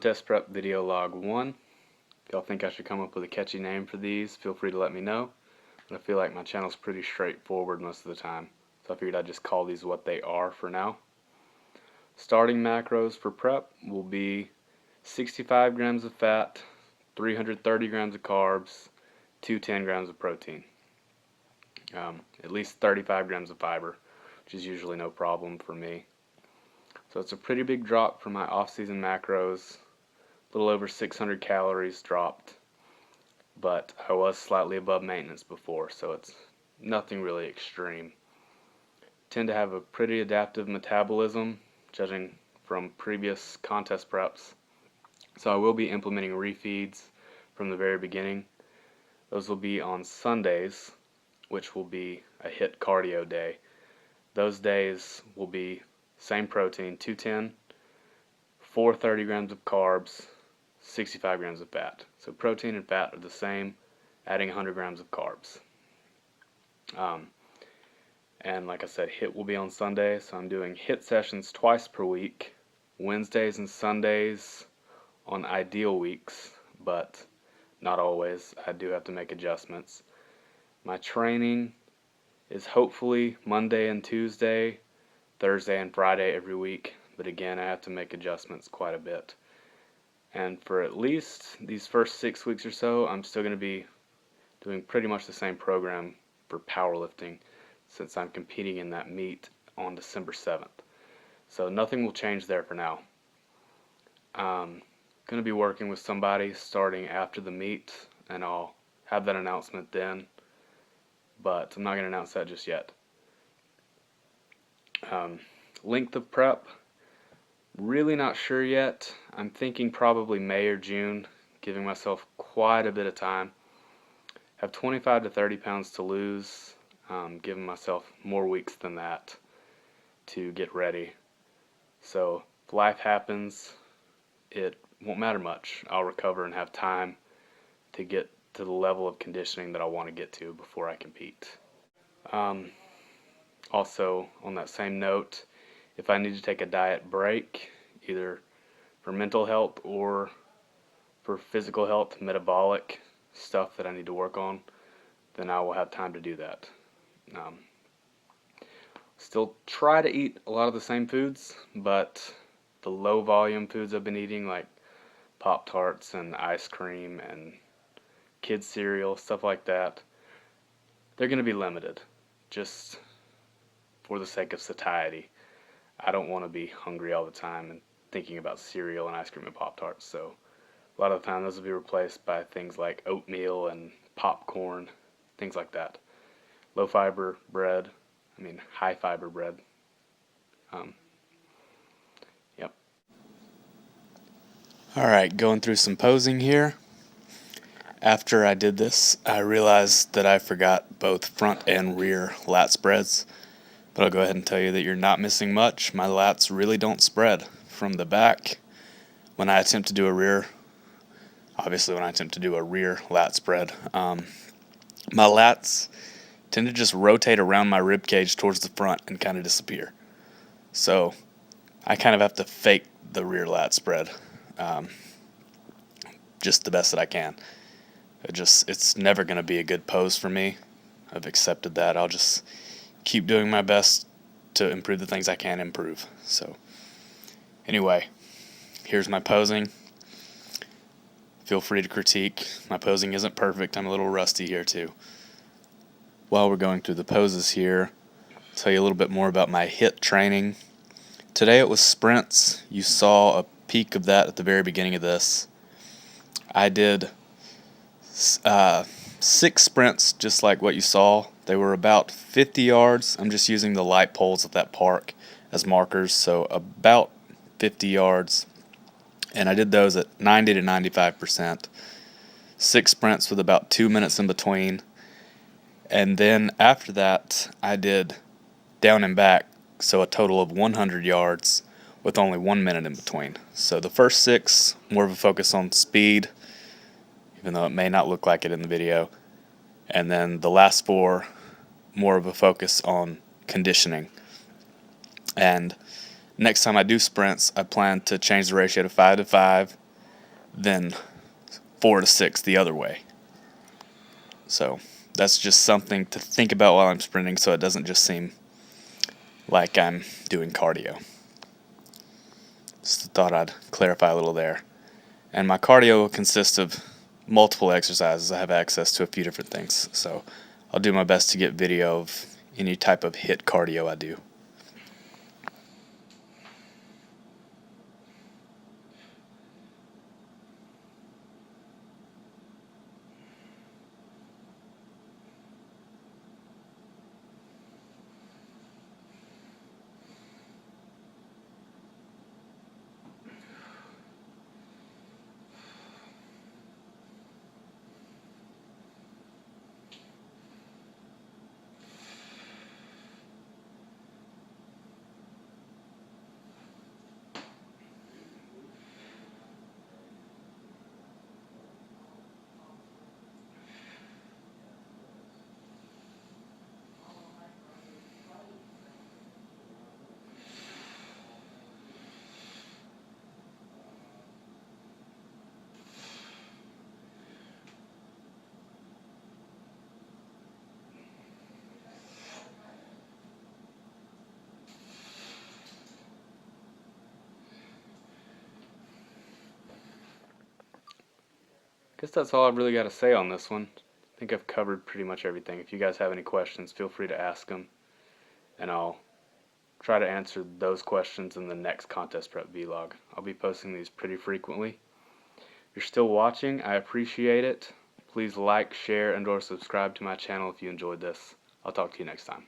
Contest Prep Video Log 1. If y'all think I should come up with a catchy name for these, feel free to let me know. But I feel like my channel's pretty straightforward most of the time, so I figured I'd just call these what they are for now. Starting macros for prep will be 65 grams of fat, 330 grams of carbs, 210 grams of protein. At least 35 grams of fiber, which is usually no problem for me. So it's a pretty big drop from my off-season macros, a little over 600 calories dropped, but I was slightly above maintenance before, so it's nothing really extreme. Tend to have a pretty adaptive metabolism, judging from previous contest preps, so I will be implementing refeeds from the very beginning. Those will be on Sundays, which will be a HIIT cardio day. Those days will be same protein, 210, 430 grams of carbs, 65 grams of fat. So protein and fat are the same, adding 100 grams of carbs. And like I said, HIIT will be on Sunday, so I'm doing HIIT sessions twice per week, Wednesdays and Sundays on ideal weeks, but not always. I do have to make adjustments. My training is hopefully Monday and Tuesday, Thursday and Friday every week, but again, I have to make adjustments quite a bit. And for at least these first 6 weeks or so, I'm still going to be doing pretty much the same program for powerlifting, since I'm competing in that meet on December 7th. So nothing will change there for now. I'm going to be working with somebody starting after the meet, and I'll have that announcement then, but I'm not going to announce that just yet. Length of prep, really not sure yet. I'm thinking probably May or June, giving myself quite a bit of time. Have 25 to 30 pounds to lose, giving myself more weeks than that to get ready. So if life happens, it won't matter much. I'll recover and have time to get to the level of conditioning that I want to get to before I compete. Also, on that same note, if I need to take a diet break, either for mental health or for physical health, metabolic stuff that I need to work on, then I will have time to do that. Still try to eat a lot of the same foods, but the low volume foods I've been eating, like Pop-Tarts and ice cream and kids cereal, stuff like that, they're going to be limited, just for the sake of satiety. I don't want to be hungry all the time and thinking about cereal and ice cream and Pop-Tarts, so a lot of the time those will be replaced by things like oatmeal and popcorn, things like that. Low fiber bread, high fiber bread. Yep. Alright, going through some posing here. After I did this, I realized that I forgot both front and rear lat spreads. But I'll go ahead and tell you that you're not missing much. My lats really don't spread from the back. When I attempt to do a rear lat spread, my lats tend to just rotate around my rib cage towards the front and kind of disappear. So I kind of have to fake the rear lat spread just the best that I can. It's never going to be a good pose for me. I've accepted that. I'll just keep doing my best to improve the things I can improve. So anyway, here's my posing. Feel free to critique. My posing isn't perfect. I'm a little rusty here too. While we're going through the poses here, I'll tell you a little bit more about my HIIT training. Today it was sprints. You saw a peek of that at the very beginning of this. I did 6 sprints, just like what you saw. They were about 50 yards. I'm just using the light poles at that park as markers, so about 50 yards. And I did those at 90 to 95%. 6 sprints with about 2 minutes in between. And then after that, I did down and back, so a total of 100 yards with only 1 minute in between. So the first 6, more of a focus on speed, even though it may not look like it in the video. And then the last 4, more of a focus on conditioning. And next time I do sprints, I plan to change the ratio to 5 to 5 than 4 to 6 the other way. So that's just something to think about while I'm sprinting, so it doesn't just seem like I'm doing cardio. Just thought I'd clarify a little there. And my cardio will consist of multiple exercises. I have access to a few different things, so I'll do my best to get video of any type of HIIT cardio I do. Guess that's all I've really got to say on this one. I think I've covered pretty much everything. If you guys have any questions, feel free to ask them, and I'll try to answer those questions in the next contest prep vlog. I'll be posting these pretty frequently. If you're still watching, I appreciate it. Please like, share, and/or subscribe to my channel if you enjoyed this. I'll talk to you next time.